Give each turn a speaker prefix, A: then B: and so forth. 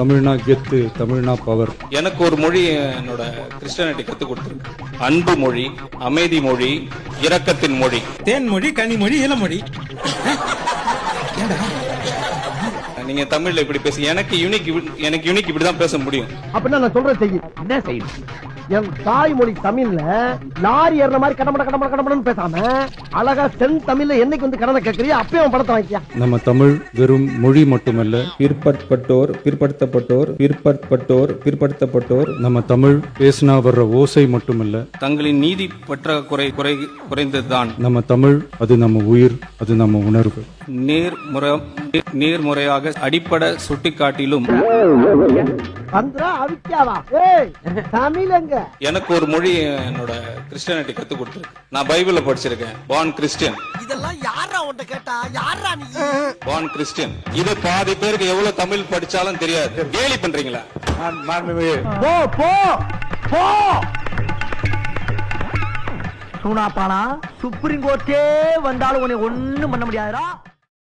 A: தமிழ்னா கெத்து, தமிழ்னா பவர்.
B: எனக்கு ஒரு மொழி என்னோட கிறிஸ்டியானிட்டி கற்றுக் கொடுத்துருக்கு. அன்பு மொழி, அமைதி மொழி, இரக்கத்தின் மொழி.
C: தேன்மொழி, கனிமொழி, இளமொழி.
B: நீங்க தமிழ்ல இப்படி பேசி எனக்கு யூனிக் இப்படிதான் பேச முடியும்.
D: அப்படின்னா நான் சொல்றேன் செய்ய என்ன செய்யும். என் தாய்மொழி தமிழ்ல லாரி ஏற மாதிரி கடமடன்னு பேசாம அழகா சென் தமிழ்ல என்னைக்கு வந்து கடனை கேட்கறியா அப்பயே அவன் படத்தை வாங்கியா.
A: நம்ம தமிழ் வெறும் மொழி மட்டுமல்ல,
E: பிற்படுத்தப்பட்டோர், பிற்படுத்தப்பட்டோர்.
A: நம்ம தமிழ் பேசினா வர்ற ஓசை மட்டுமல்ல,
B: தங்களின் நீதி பற்றாக்குறை குறைந்ததுதான்.
A: நம்ம தமிழ் அது நம்ம உயிர், அது நம்ம உணர்வு.
B: நேர்முறையாக அடிப்படை சுட்டிக்காட்டிலும் எனக்கு ஒரு மொழி என்னோட கிறிஸ்டியானிட்டி கற்றுக் கொடுத்துருக்கு. நான் பைபிள்ல படிச்சிருக்கேன். Born Christian.
D: இதெல்லாம் யாரா உன்கிட்ட கேட்டா? யாரா நீ?
B: Born Christian. இது பாதி பேருக்கு எவ்வளவு தமிழ் படிச்சாலும் தெரியாது. கேலி பண்றீங்களா?
D: போ போ போ. சுனாப்பானா சுப்ரீம் கோர்ட்டே வந்தாலும் உன்னை ஒண்ணும் பண்ண முடியாதுடா.